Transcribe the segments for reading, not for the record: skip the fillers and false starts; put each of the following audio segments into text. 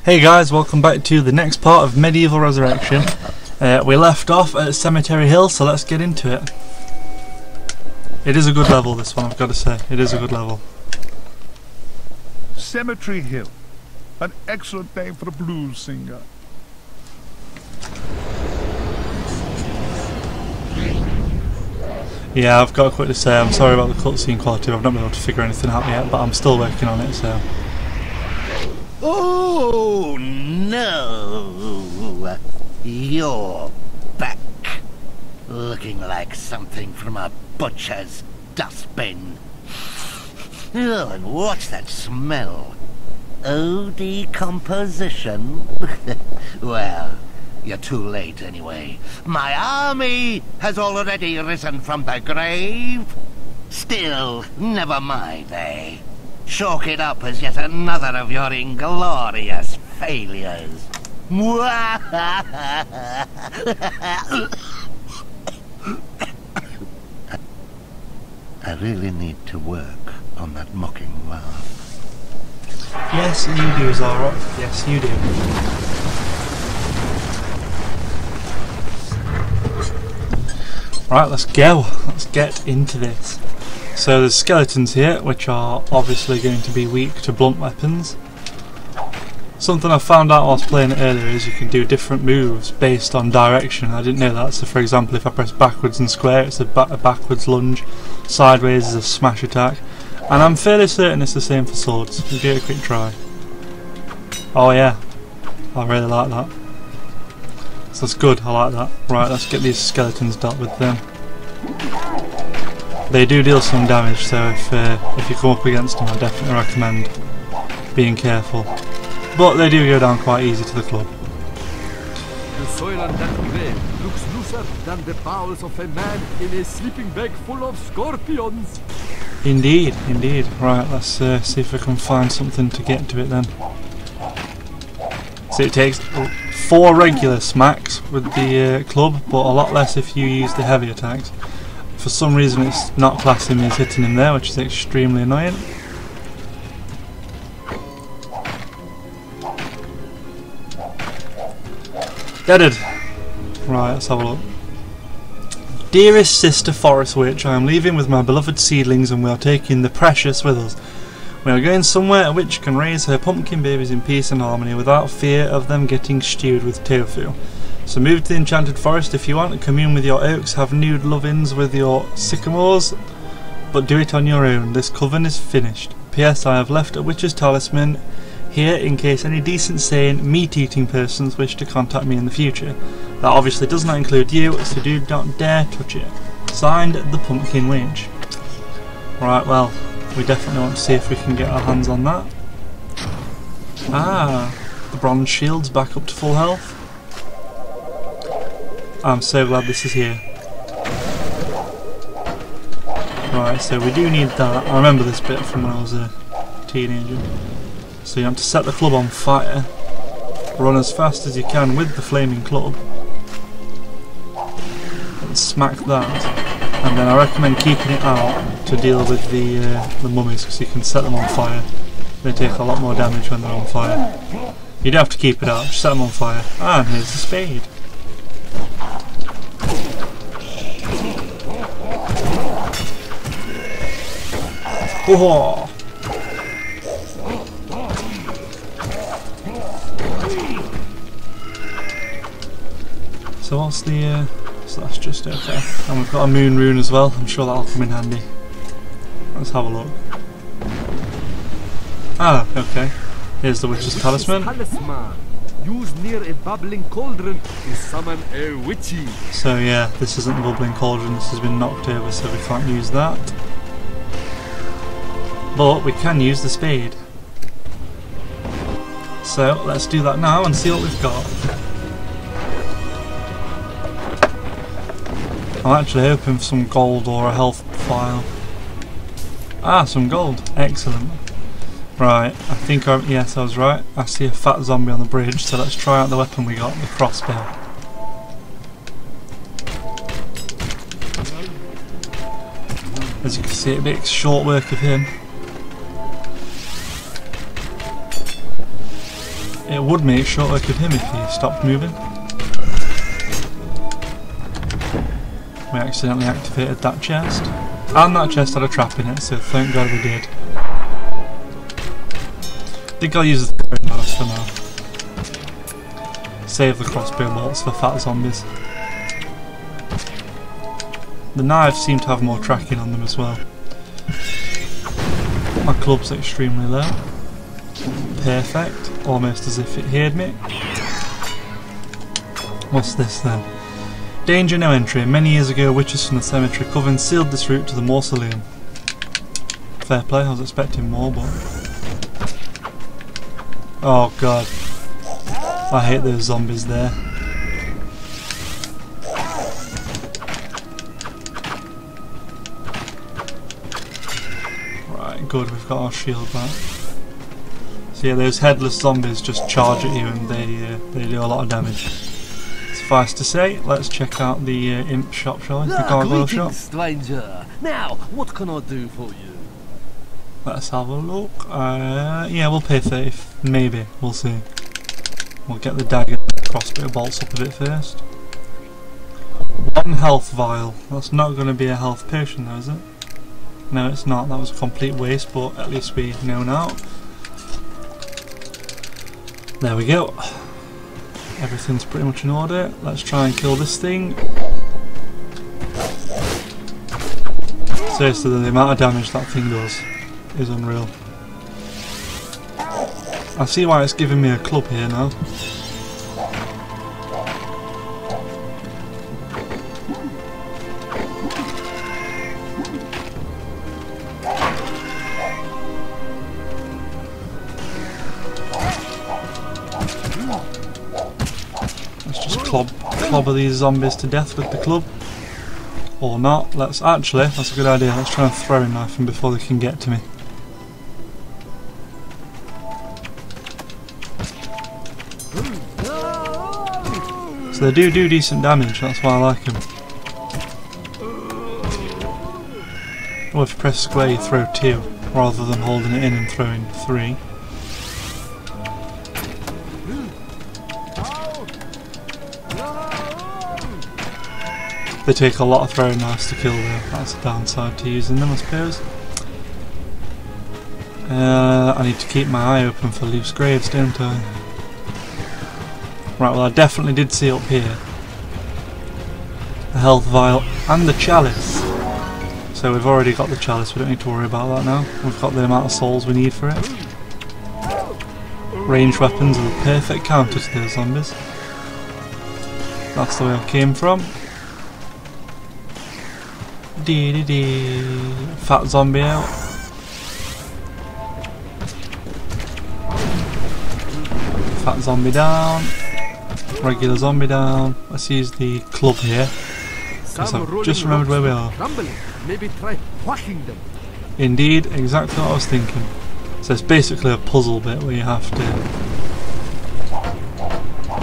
Hey guys, welcome back to the next part of Medieval Resurrection. We left off at Cemetery Hill, so let's get into it. It is a good level, this one, I've got to say. It is a good level. Cemetery Hill. An excellent name for a blues singer. Yeah, I've got to quickly say, I'm sorry about the cutscene quality. I've not been able to figure anything out yet, but I'm still working on it, so... Oh no! You're back, looking like something from a butcher's dustbin. Oh, and what's that smell? Oh, decomposition? Well, you're too late anyway. My army has already risen from the grave. Still, never mind, eh? Chalk it up as yet another of your inglorious failures. I really need to work on that mocking laugh. Yes, you do, Zarok. Yes, you do. Right, let's go. Let's get into this. So there's skeletons here, which are obviously going to be weak to blunt weapons. Something I found out whilst playing it earlier is you can do different moves based on direction. I didn't know that. So for example, if I press backwards and square, it's a backwards lunge. Sideways is a smash attack. And I'm fairly certain it's the same for swords. We'll give it a quick try. Oh yeah, I really like that. So that's good, I like that. Right, let's get these skeletons dealt with then. They do deal some damage, so if you come up against them, I definitely recommend being careful. But they do go down quite easy to the club. The soil on that grave looks looser than the bowels of a man in a sleeping bag full of scorpions. Indeed, indeed. Right, let's see if we can find something to get to it then. So it takes 4 regular smacks with the club, but a lot less if you use the heavy attacks. For some reason it's not classing me as hitting him there, which is extremely annoying. Deaded! Right, let's have a look. Dearest sister Forest Witch, I am leaving with my beloved seedlings and we are taking the precious with us. We are going somewhere a witch can raise her pumpkin babies in peace and harmony without fear of them getting stewed with tofu. So move to the enchanted forest if you want, commune with your oaks, have nude love-ins with your sycamores, but do it on your own. This coven is finished. P.S. I have left a witch's talisman here in case any decent, sane, meat-eating persons wish to contact me in the future. That obviously does not include you, so do not dare touch it. Signed, the Pumpkin Witch. Right, well, we definitely want to see if we can get our hands on that. Ah, the bronze shield's back up to full health. I'm so glad this is here. Right, so we do need that. I remember this bit from when I was a teenager. So you have to set the club on fire, run as fast as you can with the flaming club, and smack that. And then I recommend keeping it out to deal with the mummies, because you can set them on fire. They take a lot more damage when they're on fire. You don't have to keep it out, just set them on fire. And here's the spade. Whoa. So what's the so that's just okay. And we've got a moon rune as well. I'm sure that'll come in handy. Let's have a look. Ah, okay. Here's the witch's talisman. Used near a bubbling cauldron to summon a witchy. So yeah, this isn't the bubbling cauldron, this has been knocked over, so we can't use that. But we can use the spade. So let's do that now and see what we've got. I'm actually hoping for some gold or a health file. Ah, some gold. Excellent. Right, I think yes, I was right. I see a fat zombie on the bridge, so let's try out the weapon we got, the crossbow. As you can see, it makes short work of him. It would make short work of him if he stopped moving. We accidentally activated that chest. And that chest had a trap in it, so thank God we did. I think I'll use the throwing knives for now. Save the crossbow bolts for fat zombies. The knives seem to have more tracking on them as well. My club's extremely low. Perfect. Almost as if it heard me. What's this then? Danger, no entry. Many years ago, witches from the cemetery coven sealed this route to the mausoleum. Fair play, I was expecting more, but... Oh god. I hate those zombies there. Right, good, we've got our shield back. So yeah, those headless zombies just charge at you and they do a lot of damage. Suffice to say, let's check out the imp shop, shall we? The gargoyle shop. Stranger. Now, what can I do for you? Let's have a look. Yeah, we'll pay 30, maybe. We'll see. We'll get the dagger and crossbow bolts up a bit first. 1 health vial. That's not going to be a health potion though, is it? No, it's not. That was a complete waste, but at least we know now. There we go. Everything's pretty much in order. Let's try and kill this thing. Seriously, the amount of damage that thing does is unreal. I see why it's giving me a club here now. Let's just clobber these zombies to death with the club. Or not. Let's actually, that's a good idea. Let's try and throw a knife them before they can get to me. So they do decent damage, that's why I like them. Or if you press square you throw 2, rather than holding it in and throwing 3. They take a lot of throwing knives to kill though, that's the downside to using them I suppose. I need to keep my eye open for loose graves, don't I? Right, well I definitely did see up here the health vial and the chalice. So we've already got the chalice, we don't need to worry about that now. We've got the amount of souls we need for it. Ranged weapons are the perfect counter to those zombies. That's the way I came from. Fat zombie out. Fat zombie down. Regular zombie down. Let's use the club here. So just remembered where we are. Maybe try whacking them. Indeed, exactly what I was thinking. So it's basically a puzzle bit where you have to...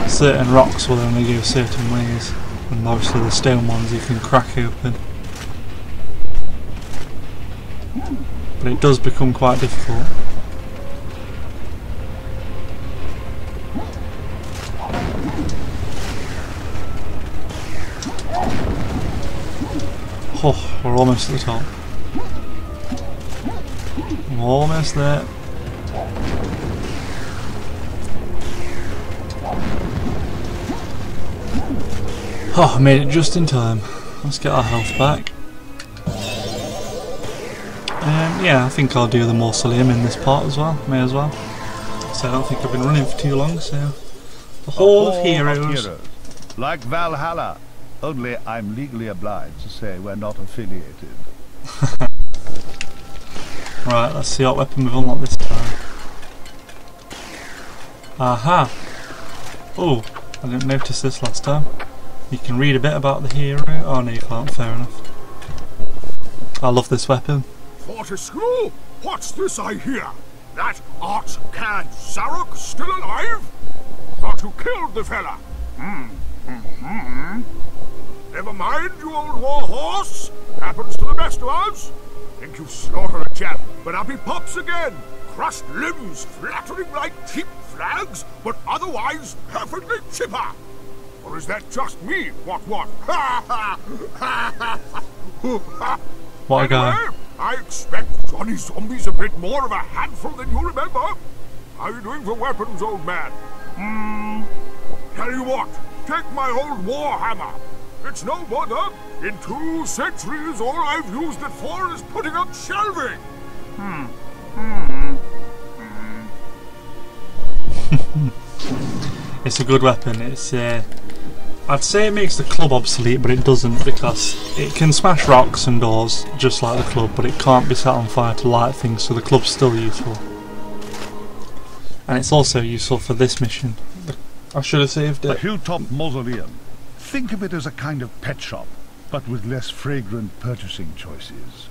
Certain rocks will only go certain ways. And obviously the stone ones you can crack open. But it does become quite difficult. Oh, we're almost at the top. I'm almost there. Oh, I made it just in time. Let's get our health back. Yeah, I think I'll do the mausoleum in this part as well. May as well. So I don't think I've been running for too long, so... The Hall of Heroes. Like Valhalla. Only I'm legally obliged to say we're not affiliated. Right, let's see what weapon we've unlocked this time. Aha! Oh, I didn't notice this last time. You can read a bit about the hero. Oh no, you can't, fair enough. I love this weapon. Fortescue, what's this I hear? That art-cad Zarok still alive? Thought you killed the fella. Never mind, you old war horse. Happens to the best of us. Think you slaughter a chap, but up he pops again. Crushed limbs flattering like cheap flags, but otherwise perfectly chipper. Or is that just me? What? What a guy. Anyway, I expect Johnny Zombie's a bit more of a handful than you remember. How you doing for weapons, old man? Tell you what, take my old war hammer. It's no bother. In 2 centuries, all I've used it for is putting up shelving. It's a good weapon. It's I'd say it makes the club obsolete, but it doesn't, because it can smash rocks and doors just like the club, but it can't be set on fire to light things, so the club's still useful. And it's also useful for this mission. I should have saved The it. Hilltop Mausoleum. Think of it as a kind of pet shop, but with less fragrant purchasing choices.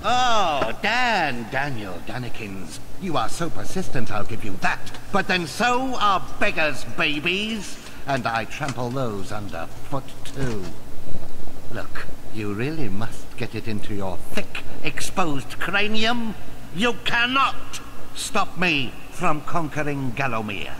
Oh, Daniel Danikins. You are so persistent, I'll give you that. But then so are beggars' babies. And I trample those underfoot too. Look, you really must get it into your thick, exposed cranium. You cannot stop me from conquering Gallowmere.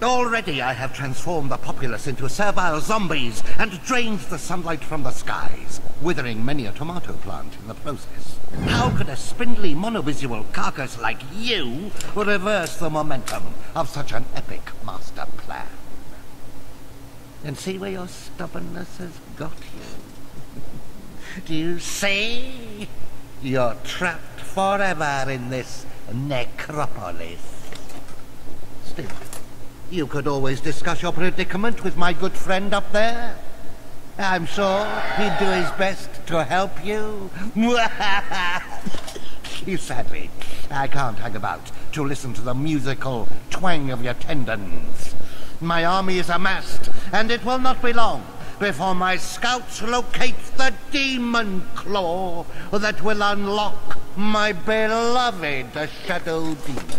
Already I have transformed the populace into servile zombies and drained the sunlight from the skies, withering many a tomato plant in the process. How could a spindly monovisual carcass like you reverse the momentum of such an epic master plan? And see where your stubbornness has got you? Do you see? You're trapped forever in this necropolis. Still, you could always discuss your predicament with my good friend up there. I'm sure he'd do his best to help you. Sadly, I can't hang about to listen to the musical twang of your tendons. My army is amassed, and it will not be long before my scouts locate the demon claw that will unlock my beloved shadow demons.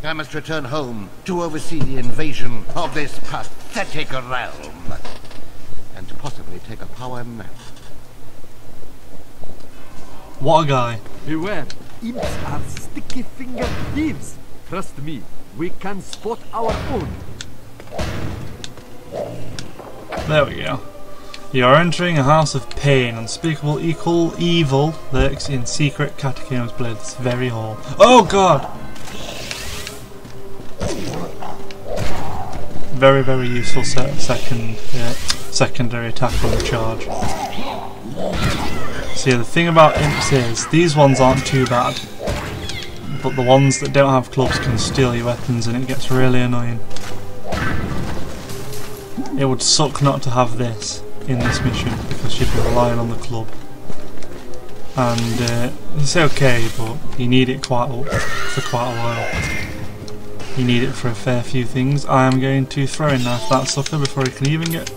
I must return home to oversee the invasion of this pathetic realm, and to possibly take a power nap. What a guy. Beware, imps are sticky-fingered thieves. Trust me, we can spot our own. There we go. You are entering a house of pain. Unspeakable evil lurks in secret catacombs below this very hall. Oh god! Very, very useful secondary attack on the charge. So yeah, the thing about imps is, these ones aren't too bad, but the ones that don't have clubs can steal your weapons and it gets really annoying. It would suck not to have this in this mission, because you'd be relying on the club. And it's okay, but you need it for quite a while. You need it for a fair few things. I am going to throwing knife that sucker before he can even get...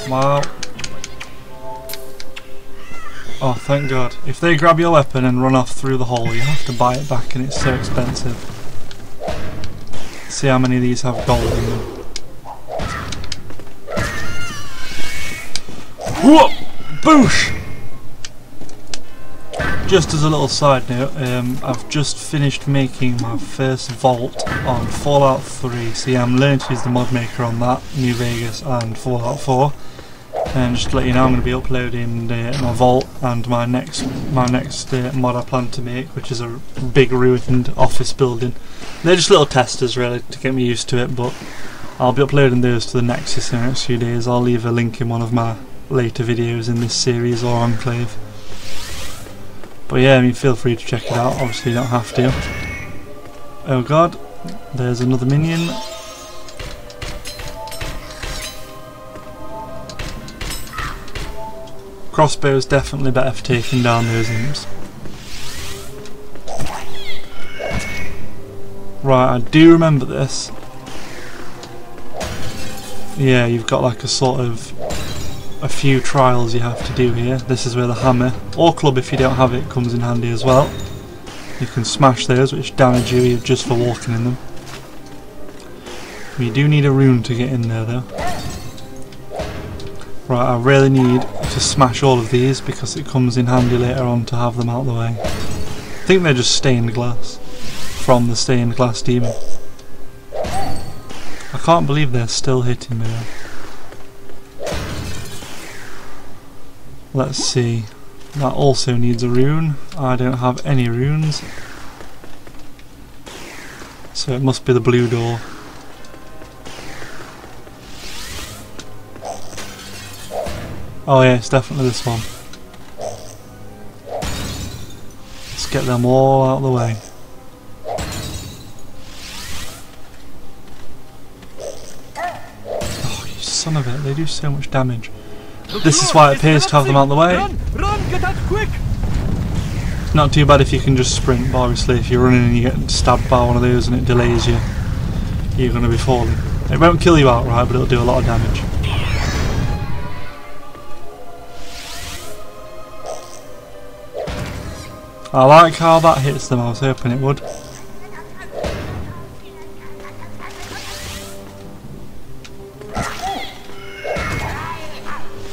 Wow. Oh, thank God. If they grab your weapon and run off through the hole, you have to buy it back and it's so expensive. See how many of these have gold in them. Whoa! Boosh! Just as a little side note, I've just finished making my first vault on Fallout 3. See, I'm learning to use the mod maker on that, New Vegas and Fallout 4. And just to let you know, I'm going to be uploading my vault and my next mod I plan to make, which is a big ruined office building. They're just little testers really to get me used to it, but I'll be uploading those to the Nexus in the next few days. I'll leave a link in one of my later videos in this series or Enclave. But yeah, I mean, feel free to check it out. Obviously you don't have to. Oh god, there's another minion. Crossbow's definitely better for taking down those imps. Right, I do remember this. Yeah, you've got like a sort of a few trials you have to do here. This is where the hammer, or club if you don't have it, comes in handy as well. You can smash those, which damage you just for walking in them. You do need a rune to get in there though. Right, I really need to smash all of these because it comes in handy later on to have them out of the way. I think they're just stained glass from the stained glass demon. I can't believe they're still hitting me though. Let's see. That also needs a rune. I don't have any runes. So it must be the blue door. Oh yeah, it's definitely this one. Let's get them all out of the way. Oh, you son of it, they do so much damage. This is why it pays to have them out of the way. Run, get out quick! It's not too bad if you can just sprint, but obviously if you're running and you get stabbed by one of those and it delays you, you're going to be falling. It won't kill you outright, but it'll do a lot of damage. I like how that hits them, I was hoping it would.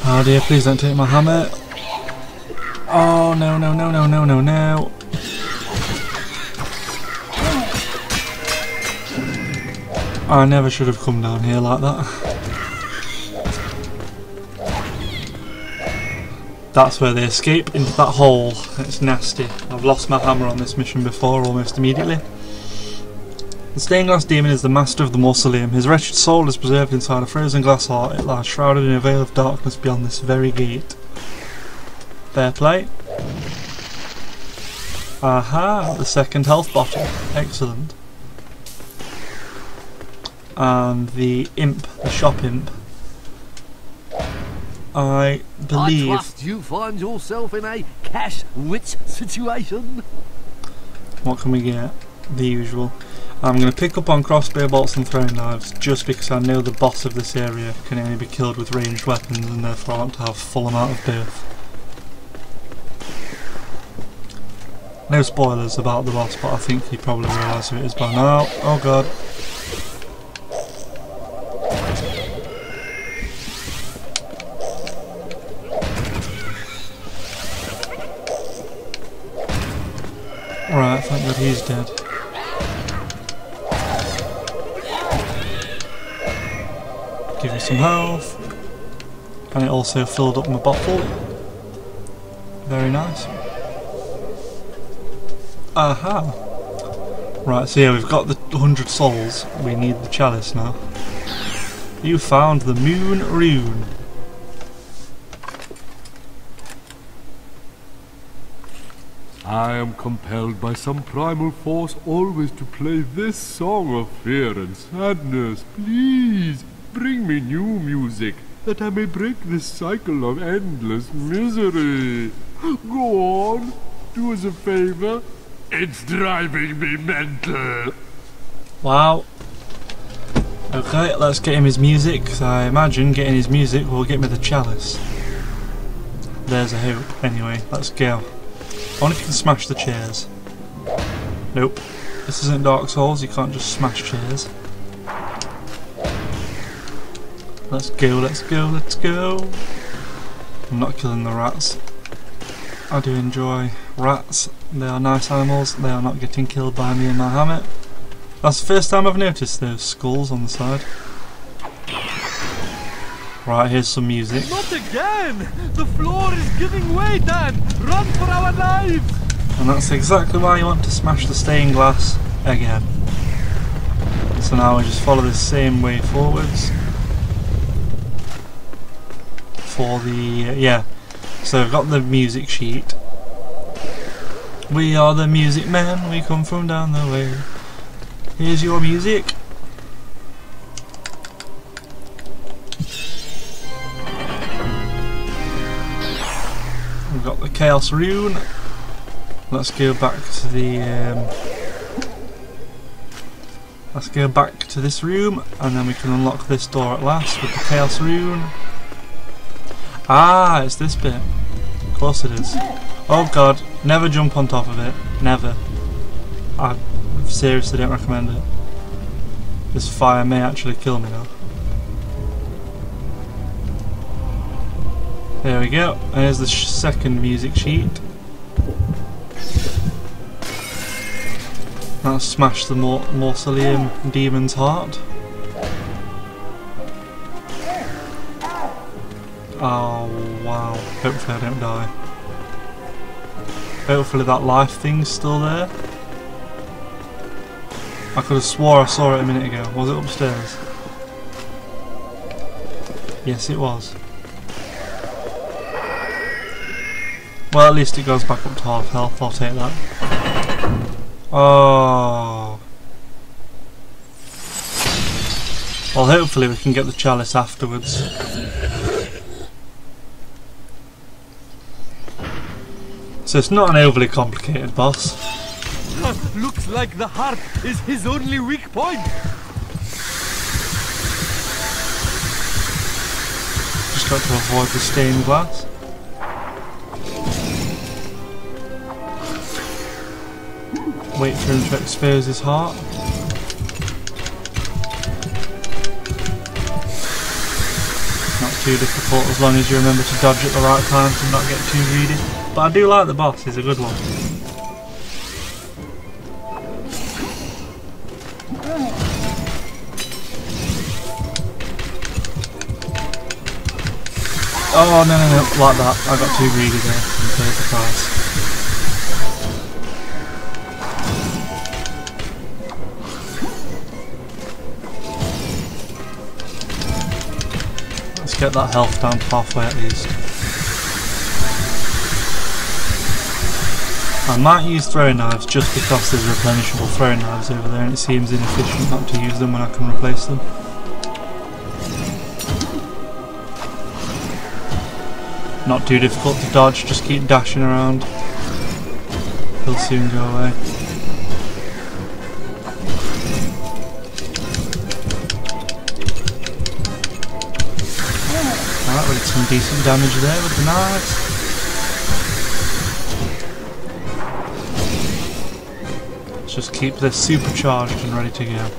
Oh dear, please don't take my hammer. Oh no, no, no, no, no, no, no. I never should have come down here like that. That's where they escape, into that hole. It's nasty. I've lost my hammer on this mission before, almost immediately. The stained glass demon is the master of the mausoleum. His wretched soul is preserved inside a frozen glass heart. It lies shrouded in a veil of darkness beyond this very gate. Fair play. Aha, the second health bottle. Excellent. And the imp, the shop imp. I believe... I trust you find yourself in a cash-rich situation. What can we get? The usual. I'm going to pick up on crossbow bolts and throwing knives just because I know the boss of this area can only be killed with ranged weapons and therefore I want to have full amount of both. No spoilers about the boss, but I think you probably realise who it is by now. Oh god. Alright, thank god he's dead. Give me some health. And it also filled up my bottle. Very nice. Aha! Right, so yeah, we've got the 100 souls. We need the chalice now. You found the moon rune. I am compelled by some primal force always to play this song of fear and sadness. Please, bring me new music, that I may break this cycle of endless misery. Go on, do us a favor. It's driving me mental. Wow. Okay, let's get him his music, because I imagine getting his music will get me the chalice. There's a hope. Anyway, let's go. I wonder if you can smash the chairs. Nope. This isn't Dark Souls, you can't just smash chairs. Let's go, let's go, let's go. I'm not killing the rats. I do enjoy rats. They are nice animals. They are not getting killed by me and my hammer. That's the first time I've noticed those skulls on the side. Right, here's some music. Not again! The floor is giving way, Dan! Run for our lives! And that's exactly why you want to smash the stained glass again. So now we just follow this same way forwards. For the, yeah. So we've got the music sheet. We are the music men, we come from down the way. Here's your music. We've got the Chaos Rune. Let's go back to the let's go back to this room and then we can unlock this door at last with the Chaos Rune. Ah, it's this bit. Of course it is. Oh god, never jump on top of it. Never. I seriously don't recommend it. This fire may actually kill me now. There we go. There's the second music sheet. That'll smash the Mausoleum Demon's Heart. Oh wow. Hopefully I don't die. Hopefully that life thing's still there. I could have swore I saw it a minute ago. Was it upstairs? Yes it was. Well, at least it goes back up to half health. I'll take that. Oh. Well, hopefully we can get the chalice afterwards. So it's not an overly complicated boss. Looks like the heart is his only weak point. Just got to avoid the stained glass. Wait for him to expose his heart. Not too difficult as long as you remember to dodge at the right time to not get too greedy. But I do like the boss, he's a good one. Oh no, like that. I got too greedy there and paid the price. Let's get that health down to halfway at least. I might use throwing knives just because there's replenishable throwing knives over there and it seems inefficient not to use them when I can replace them. Not too difficult to dodge, just keep dashing around. He'll soon go away. Alright, we did some decent damage there with the knives. Let's just keep this supercharged and ready to go.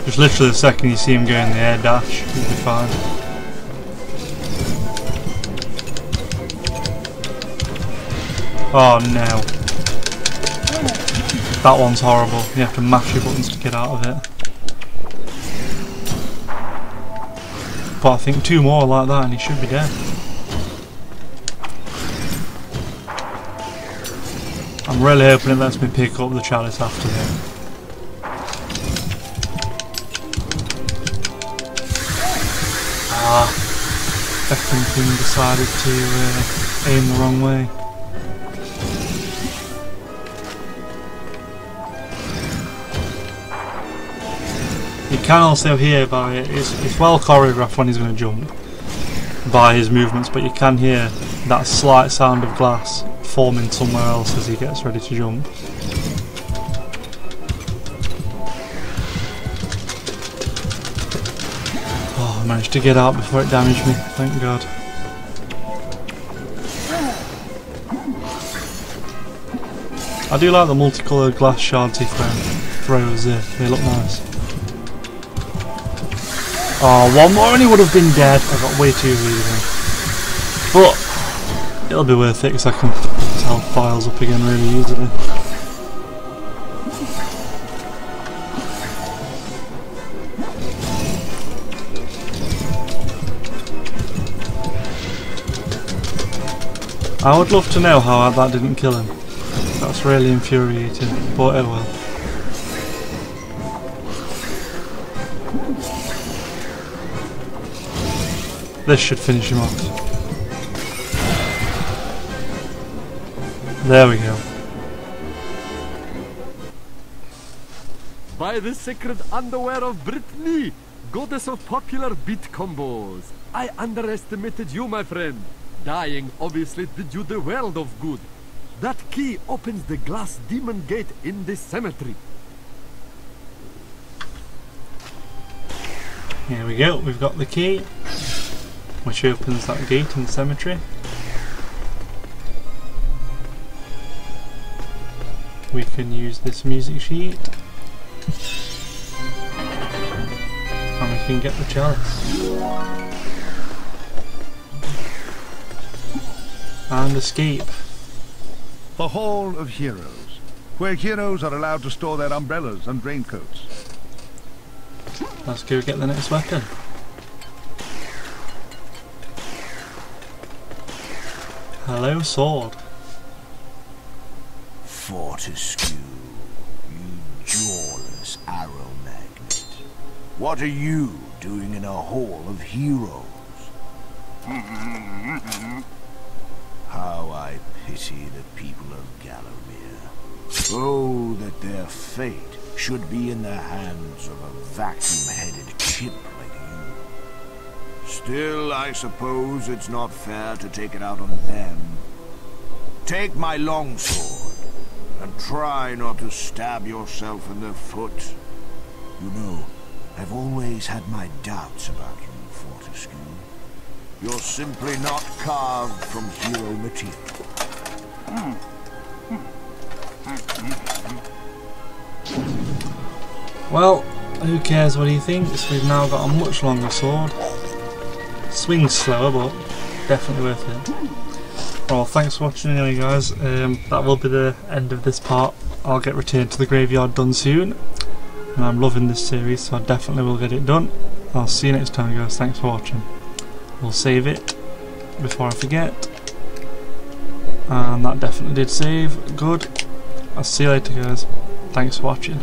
Just literally the second you see him go in the air dash, you'll be fine. Oh no. That one's horrible. You have to mash your buttons to get out of it. But I think two more like that and he should be dead. I'm really hoping it lets me pick up the chalice after that. Second thing decided to aim the wrong way. You can also hear by it's well choreographed when he's going to jump by his movements, but you can hear that slight sound of glass forming somewhere else as he gets ready to jump. I managed to get out before it damaged me, thank God. I do like the multicoloured glass shards he throws, they look nice. Oh, one more and he would have been dead. I got way too greedy then. But it'll be worth it because I can tell files up again really easily. I would love to know how that didn't kill him. That's really infuriating, but oh well. This should finish him off. There we go. By the sacred underwear of Brittany, goddess of popular beat combos, I underestimated you, my friend. Dying obviously did you the world of good. That key opens the glass demon gate in this cemetery. Here we go, we've got the key, which opens that gate in the cemetery. We can use this music sheet. can get the chalice. And escape. The Hall of Heroes, where heroes are allowed to store their umbrellas and raincoats. Let's go get the next weapon. Hello, sword. Fortescue, you jawless arrow magnet. What are you doing in a hall of heroes? How I pity the people of Gallowmere. Oh, that their fate should be in the hands of a vacuum-headed chip like you. Still, I suppose it's not fair to take it out on them. Take my longsword, and try not to stab yourself in the foot. You know, I've always had my doubts about you, Fortescue. You're simply not carved from hero material. Well, who cares what he thinks? We've now got a much longer sword. Swings slower, but definitely worth it. Well, thanks for watching anyway, guys. That will be the end of this part. I'll get Return to the Graveyard done soon. And I'm loving this series, so I definitely will get it done. I'll see you next time, guys. Thanks for watching. We'll save it before I forget. And that definitely did save. Good. I'll see you later, guys. Thanks for watching.